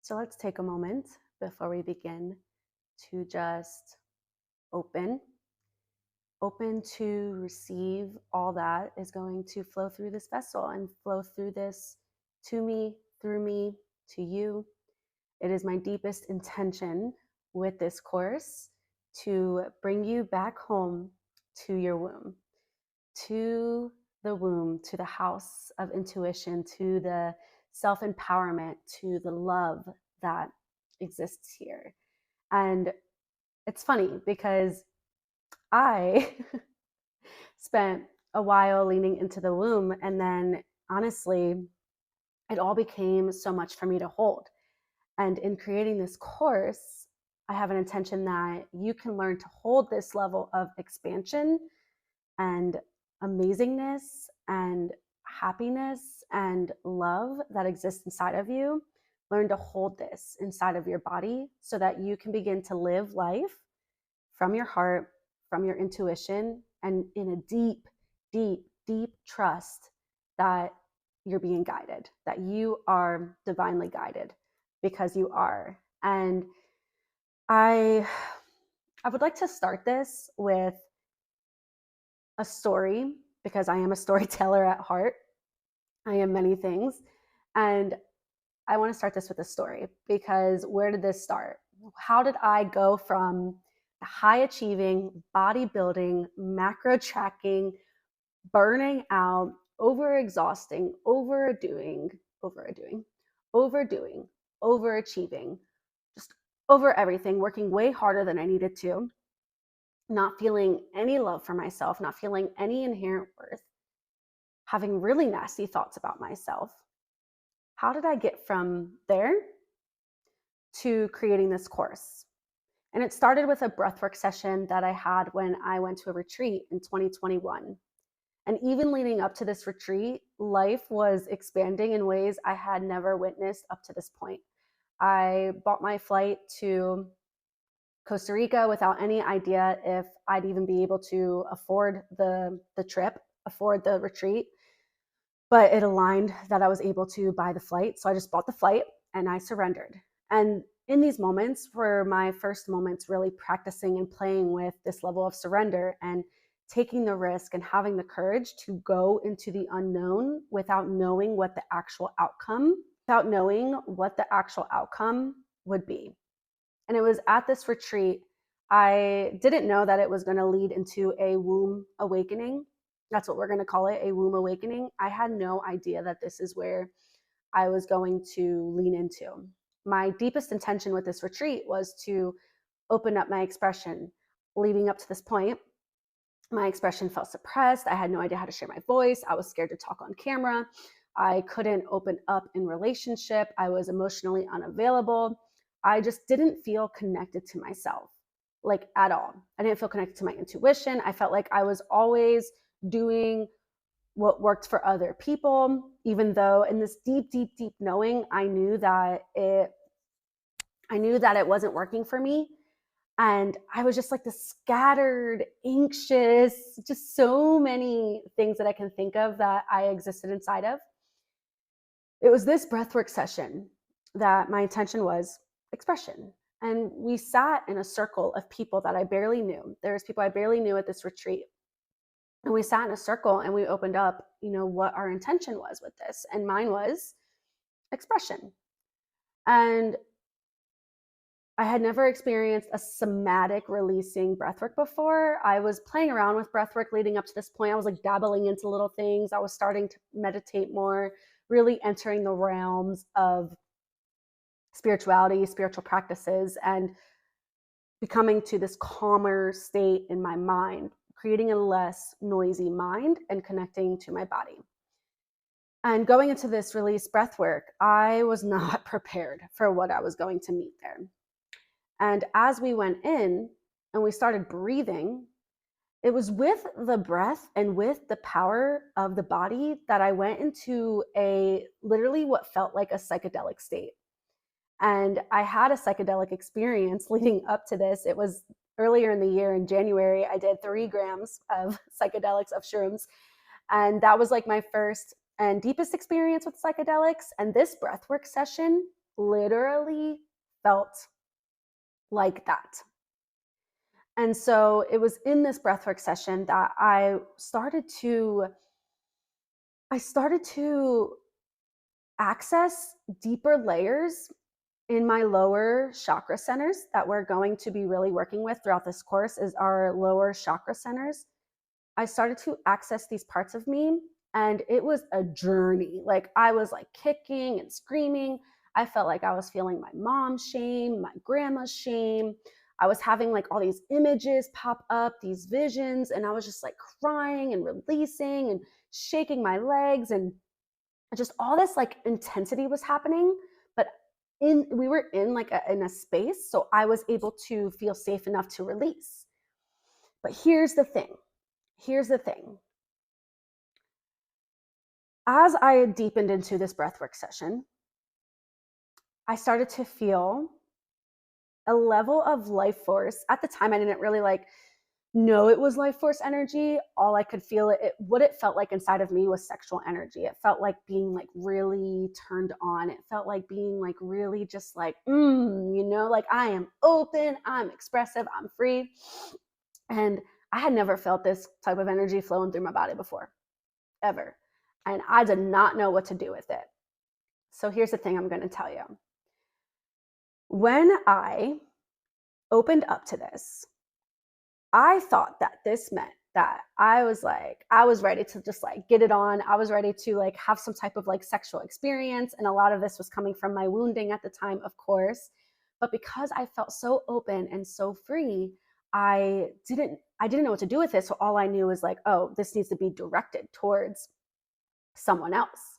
So let's take a moment before we begin to just open, open to receive all that is going to flow through this vessel and flow through this to me, through me, to you. It is my deepest intention with this course to bring you back home to your womb, to the womb, to the house of intuition, to the self-empowerment, to the love that exists here. And it's funny because I spent a while leaning into the womb, and then honestly, it all became so much for me to hold. And in creating this course, I have an intention that you can learn to hold this level of expansion and amazingness and happiness and love that exists inside of you. Learn to hold this inside of your body so that you can begin to live life from your heart, from your intuition, and in a deep, deep, deep trust that you're being guided, that you are divinely guided, because you are. And I would like to start this with a story, because I am a storyteller at heart. I am many things. And I want to start this with a story, because where did this start? How did I go from the high achieving, bodybuilding, macro tracking, burning out, overexhausting, overachieving, just over everything, working way harder than I needed to, not feeling any love for myself, not feeling any inherent worth, having really nasty thoughts about myself. How did I get from there to creating this course? And it started with a breathwork session that I had when I went to a retreat in 2021. And even leading up to this retreat, life was expanding in ways I had never witnessed up to this point. I bought my flight to Costa Rica without any idea if I'd even be able to afford the trip, afford the retreat. But it aligned that I was able to buy the flight. So I just bought the flight and I surrendered. And in these moments were my first moments really practicing and playing with this level of surrender and taking the risk and having the courage to go into the unknown without knowing what the actual outcome would be. And it was at this retreat, I didn't know that it was going to lead into a womb awakening. That's what we're going to call it, a womb awakening. I had no idea that this is where I was going to lean into. My deepest intention with this retreat was to open up my expression. Leading up to this point, my expression felt suppressed. I had no idea how to share my voice. I was scared to talk on camera. I couldn't open up in relationship. I was emotionally unavailable. I just didn't feel connected to myself, like at all. I didn't feel connected to my intuition. I felt like I was always doing what worked for other people, even though in this deep, deep, deep knowing, I knew that it wasn't working for me. And I was just like this scattered, anxious, just so many things that I can think of that I existed inside of. It was this breathwork session that my intention was expression. And we sat in a circle of people that I barely knew. There's people I barely knew at this retreat. And we sat in a circle and we opened up, what our intention was with this. And mine was expression. And I had never experienced a somatic releasing breathwork before. I was playing around with breathwork leading up to this point. I was like dabbling into little things. I was starting to meditate more, really entering the realms of spirituality, spiritual practices, and becoming to this calmer state in my mind, creating a less noisy mind and connecting to my body. And going into this release breathwork, I was not prepared for what I was going to meet there. And as we went in and we started breathing, it was with the breath and with the power of the body that I went into literally what felt like a psychedelic state. And I had a psychedelic experience leading up to this. It was earlier in the year in January. I did 3 grams of psychedelics, of shrooms. And that was like my first and deepest experience with psychedelics. And this breathwork session literally felt like that. And so it was in this breathwork session that I started to access deeper layers in my lower chakra centers that we're going to be really working with throughout this course is our lower chakra centers. I started to access these parts of me, and it was a journey. Like I was like kicking and screaming. I felt like I was feeling my mom's shame, my grandma's shame. I was having like all these images pop up, these visions, and I was just like crying and releasing and shaking my legs, and just all this like intensity was happening. But we were in like in a space, so I was able to feel safe enough to release. But here's the thing. As I deepened into this breathwork session, I started to feel a level of life force. At the time, I didn't really like know it was life force energy. All I could feel what it felt like inside of me was sexual energy. It felt like being like really turned on. It felt like being like really just like, like I am open, I'm expressive, I'm free. And I had never felt this type of energy flowing through my body before, ever. And I did not know what to do with it. So here's the thing I'm going to tell you. When I opened up to this, I thought that this meant that I was ready to just like get it on. I was ready to like have some type of like sexual experience. And a lot of this was coming from my wounding at the time, of course. But because I felt so open and so free, I didn't know what to do with it. So all I knew was like, oh, this needs to be directed towards someone else.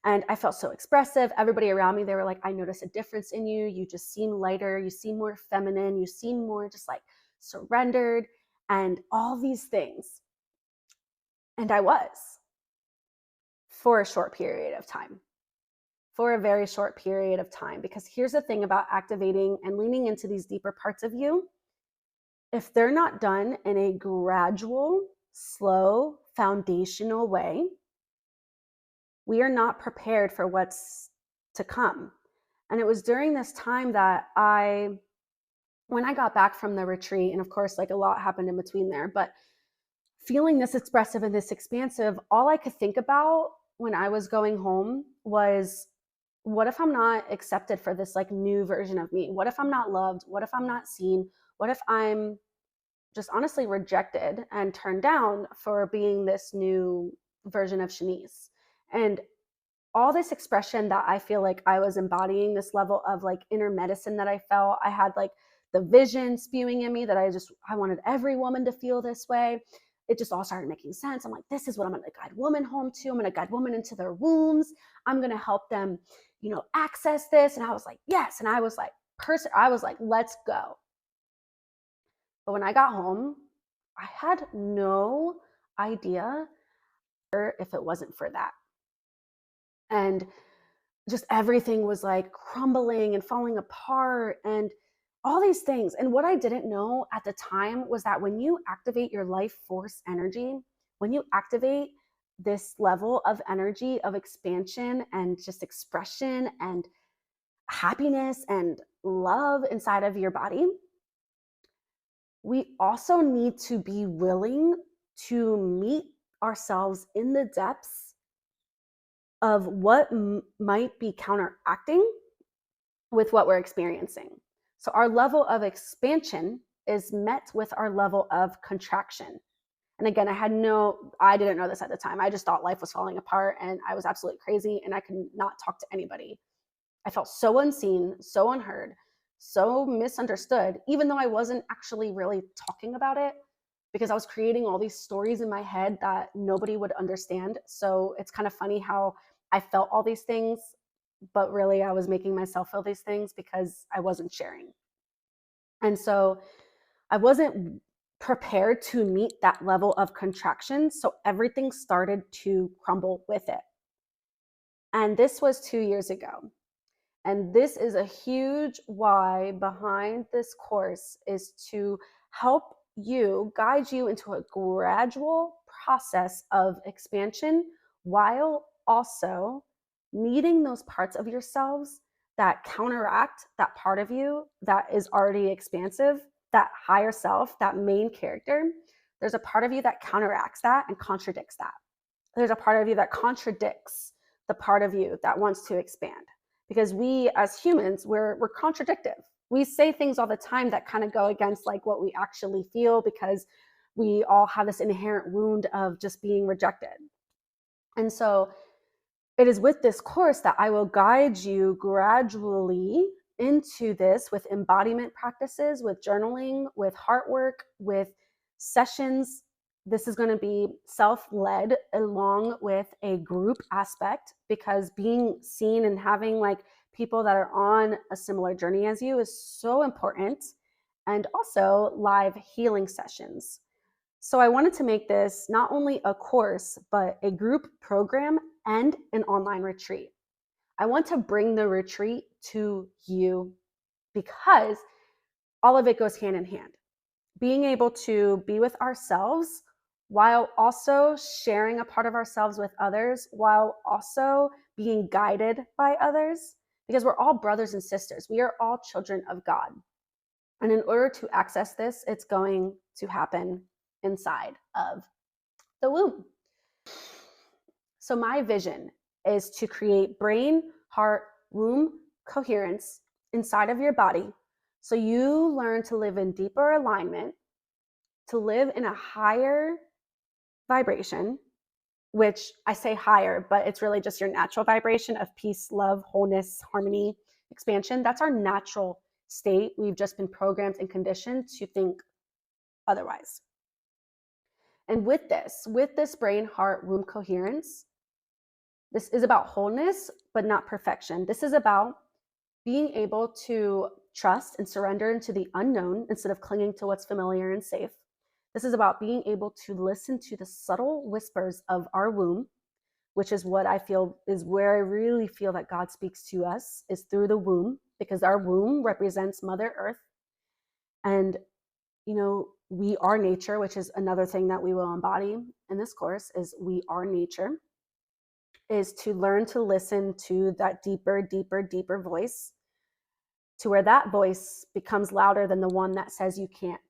And I felt so expressive. Everybody around me, they were like, I notice a difference in you. You just seem lighter. You seem more feminine. You seem more just like surrendered and all these things. And I was for a short period of time, for a very short period of time. Because here's the thing about activating and leaning into these deeper parts of you. If they're not done in a gradual, slow, foundational way, we are not prepared for what's to come. And it was during this time that when I got back from the retreat, and of course, like a lot happened in between there, but feeling this expressive and this expansive, all I could think about when I was going home was, what if I'm not accepted for this like new version of me? What if I'm not loved? What if I'm not seen? What if I'm just honestly rejected and turned down for being this new version of Shanice? And all this expression that I feel like I was embodying, this level of like inner medicine that I felt, I had like the vision spewing in me that I wanted every woman to feel this way. It just all started making sense. I'm like, this is what I'm going to guide women home to. I'm going to guide women into their wombs. I'm going to help them, access this. And I was like, yes. And I was like, let's go. But when I got home, I had no idea if it wasn't for that. And just everything was like crumbling and falling apart and all these things. And what I didn't know at the time was that when you activate your life force energy, when you activate this level of energy of expansion and just expression and happiness and love inside of your body, we also need to be willing to meet ourselves in the depths of what might be counteracting with what we're experiencing. So our level of expansion is met with our level of contraction. And again, I didn't know this at the time. I just thought life was falling apart and I was absolutely crazy and I could not talk to anybody. I felt so unseen, so unheard, so misunderstood, even though I wasn't actually really talking about it, because I was creating all these stories in my head that nobody would understand. So it's kind of funny how I felt all these things, but really I was making myself feel these things because I wasn't sharing. And so I wasn't prepared to meet that level of contraction. So everything started to crumble with it. And this was 2 years ago. And this is a huge why behind this course, is to help you, guide you into a gradual process of expansion while also meeting those parts of yourselves that counteract that part of you that is already expansive, that higher self, that main character. There's a part of you that counteracts that and contradicts that. There's a part of you that contradicts the part of you that wants to expand. Because we as humans, we're contradictive. We say things all the time that kind of go against like what we actually feel, because we all have this inherent wound of just being rejected. And so it is with this course that I will guide you gradually into this with embodiment practices, with journaling, with heart work, with sessions. This is going to be self-led along with a group aspect, because being seen and having like people that are on a similar journey as you is so important. And also live healing sessions. So I wanted to make this not only a course, but a group program and an online retreat. I want to bring the retreat to you, because all of it goes hand in hand. Being able to be with ourselves while also sharing a part of ourselves with others, while also being guided by others, because we're all brothers and sisters. We are all children of God. And in order to access this, it's going to happen inside of the womb. So my vision is to create brain, heart, womb coherence inside of your body, so you learn to live in deeper alignment, to live in a higher vibration, which I say higher, but it's really just your natural vibration of peace, love, wholeness, harmony, expansion. That's our natural state. We've just been programmed and conditioned to think otherwise. And with this brain, heart, womb coherence, this is about wholeness, but not perfection. This is about being able to trust and surrender into the unknown instead of clinging to what's familiar and safe. This is about being able to listen to the subtle whispers of our womb, which is what I feel is where I really feel that God speaks to us, is through the womb, because our womb represents Mother Earth. And, we are nature, which is another thing that we will embody in this course, is we are nature, is to learn to listen to that deeper, deeper, deeper voice, to where that voice becomes louder than the one that says you can't,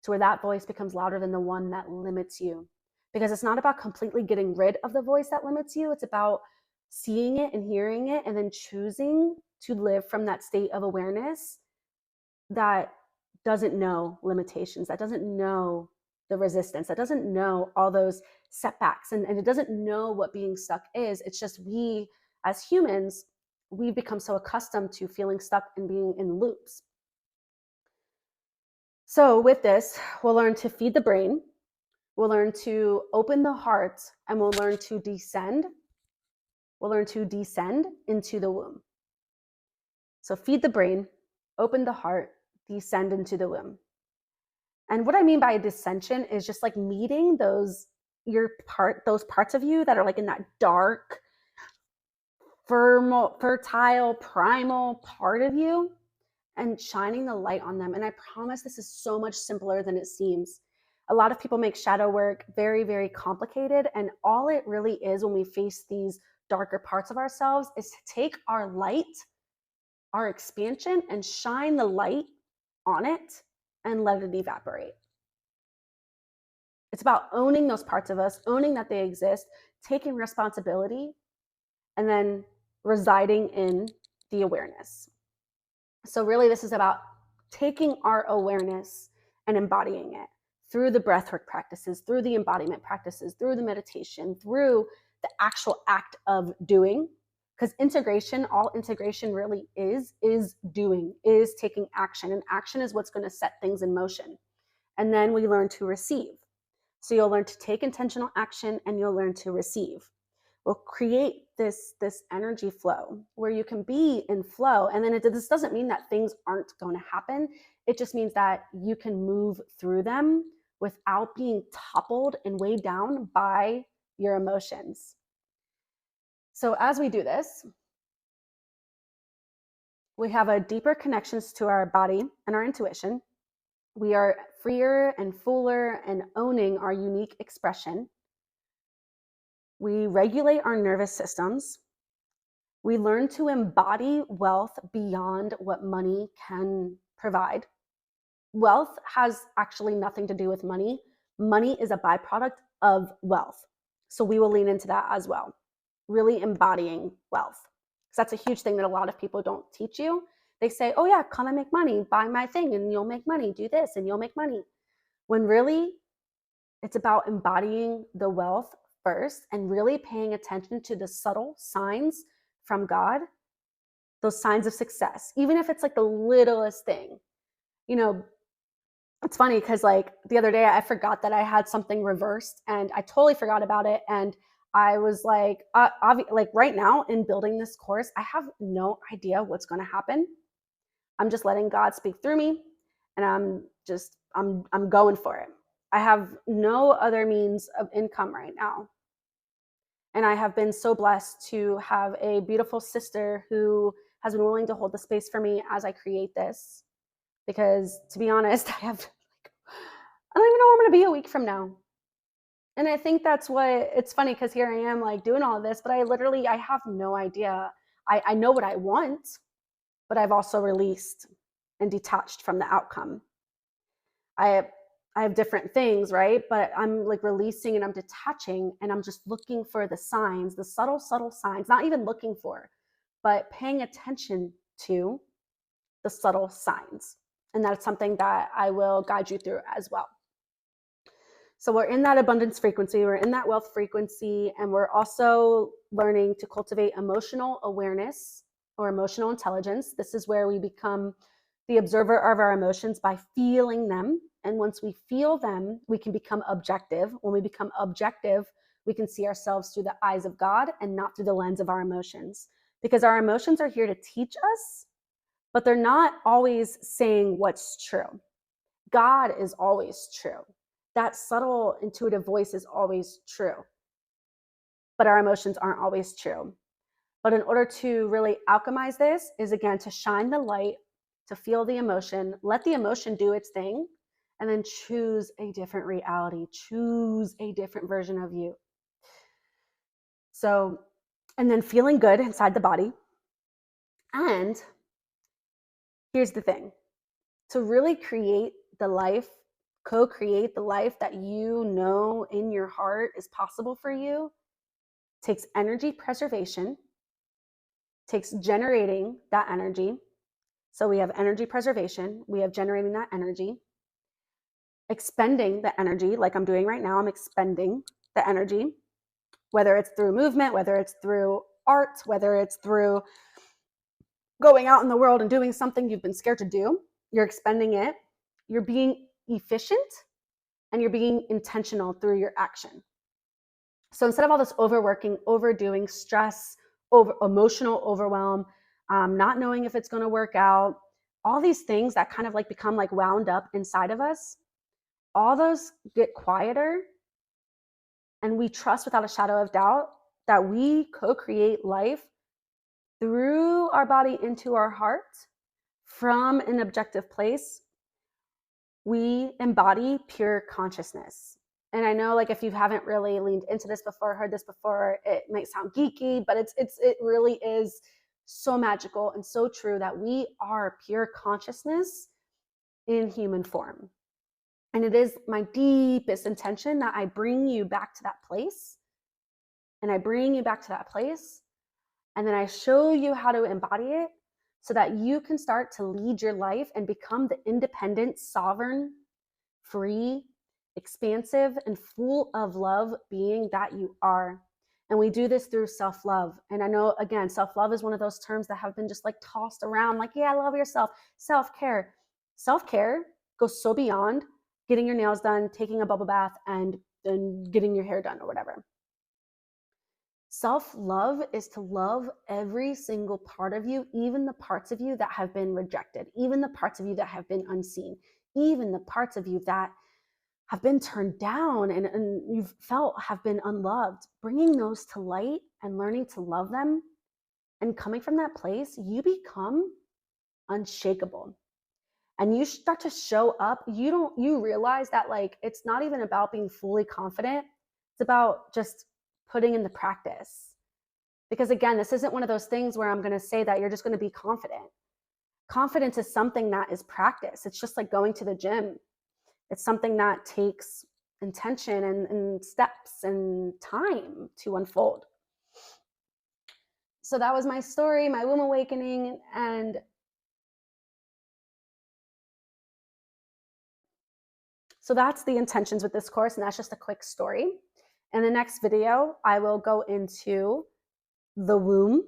to where that voice becomes louder than the one that limits you. Because it's not about completely getting rid of the voice that limits you. It's about seeing it and hearing it and then choosing to live from that state of awareness that doesn't know limitations, that doesn't know the resistance, that doesn't know all those setbacks, and it doesn't know what being stuck is. It's just we as humans, we've become so accustomed to feeling stuck and being in loops. So with this, we'll learn to feed the brain, we'll learn to open the heart, and we'll learn to descend. We'll learn to descend into the womb. So feed the brain, open the heart, descend into the womb. And what I mean by descension is just like meeting those parts of you that are like in that dark, fertile, primal part of you, and shining the light on them. And I promise this is so much simpler than it seems. A lot of people make shadow work very, very complicated. And all it really is when we face these darker parts of ourselves is to take our light, our expansion, and shine the light on it and let it evaporate. It's about owning those parts of us, owning that they exist, taking responsibility, and then residing in the awareness. So really, this is about taking our awareness and embodying it through the breathwork practices, through the embodiment practices, through the meditation, through the actual act of doing. Because all integration really is doing, is taking action. And action is what's going to set things in motion. And then we learn to receive. So you'll learn to take intentional action and you'll learn to receive. We'll create this energy flow where you can be in flow. And then this doesn't mean that things aren't going to happen. It just means that you can move through them without being toppled and weighed down by your emotions. So as we do this, we have a deeper connections to our body and our intuition. We are freer and fuller and owning our unique expression. We regulate our nervous systems. We learn to embody wealth beyond what money can provide. Wealth has actually nothing to do with money. Money is a byproduct of wealth. So we will lean into that as well, really embodying wealth. Because that's a huge thing that a lot of people don't teach you. They say, oh yeah, come and make money, buy my thing and you'll make money, do this and you'll make money. When really it's about embodying the wealth first and really paying attention to the subtle signs from God, those signs of success, even if it's like the littlest thing. You know, it's funny because like the other day I forgot that I had something reversed and I totally forgot about it. And I was like, like right now in building this course, I have no idea what's going to happen. I'm just letting God speak through me, and I'm going for it. I have no other means of income right now. And I have been so blessed to have a beautiful sister who has been willing to hold the space for me as I create this. Because to be honest, I don't even know where I'm going to be a week from now. And I think that's what it's funny because here I am like doing all of this, but I have no idea. I know what I want, but I've also released and detached from the outcome. I have different things, right? But I'm like releasing and I'm detaching and I'm just looking for the signs, the subtle signs, not even looking for, but paying attention to the subtle signs. And that's something that I will guide you through as well. So we're in that abundance frequency, we're in that wealth frequency, and we're also learning to cultivate emotional awareness or emotional intelligence. This is where we become the observer of our emotions by feeling them. And once we feel them, we can become objective. When we become objective, we can see ourselves through the eyes of God and not through the lens of our emotions. Because our emotions are here to teach us, but they're not always saying what's true. God is always true. That subtle intuitive voice is always true, but our emotions aren't always true. But in order to really alchemize this is again to shine the light, to feel the emotion, let the emotion do its thing, and then choose a different reality, choose a different version of you. So, and then feeling good inside the body. And here's the thing, to really create the life, co-create the life that you know in your heart is possible for you, takes energy preservation, takes generating that energy. So we have energy preservation, we have generating that energy, expending the energy, like I'm doing right now, I'm expending the energy, whether it's through movement, whether it's through art, whether it's through going out in the world and doing something you've been scared to do, you're expending it, you're being efficient, and you're being intentional through your action. So instead of all this overworking, overdoing, stress, emotional overwhelm, not knowing if it's going to work out, all these things that kind of like become like wound up inside of us, all those get quieter, and we trust without a shadow of doubt that we co-create life through our body into our heart from an objective place. We embody pure consciousness. And I know like if you haven't really leaned into this before, heard this before, it might sound geeky, but it really is so magical and so true that we are pure consciousness in human form. And it is my deepest intention that I bring you back to that place. And I bring you back to that place. And then I show you how to embody it so that you can start to lead your life and become the independent, sovereign, free, expansive, and full of love being that you are. And we do this through self-love. And I know, again, self-love is one of those terms that have been just like tossed around like, yeah, love yourself, self-care. Self-care goes so beyond getting your nails done, taking a bubble bath, and then getting your hair done or whatever. Self-love is to love every single part of you, even the parts of you that have been rejected, even the parts of you that have been unseen, even the parts of you that have been turned down and you've felt have been unloved. Bringing those to light and learning to love them and coming from that place, you become unshakable. And you start to show up. You realize that like it's not even about being fully confident. It's about just putting in the practice. Because again, this isn't one of those things where I'm going to say that you're just going to be confident. Confidence is something that is practice. It's just like going to the gym. It's something that takes intention and steps and time to unfold. So that was my story, my womb awakening. And so that's the intentions with this course. And that's just a quick story. In the next video, I will go into the womb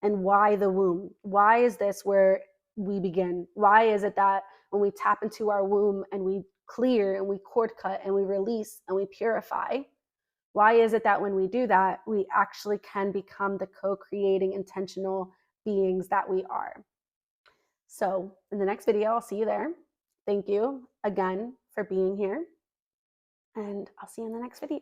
and why the womb. Why is this where we begin? Why is it that when we tap into our womb and we clear and we cord cut and we release and we purify, why is it that when we do that, we actually can become the co-creating intentional beings that we are? So in the next video, I'll see you there. Thank you again for being here, and I'll see you in the next video.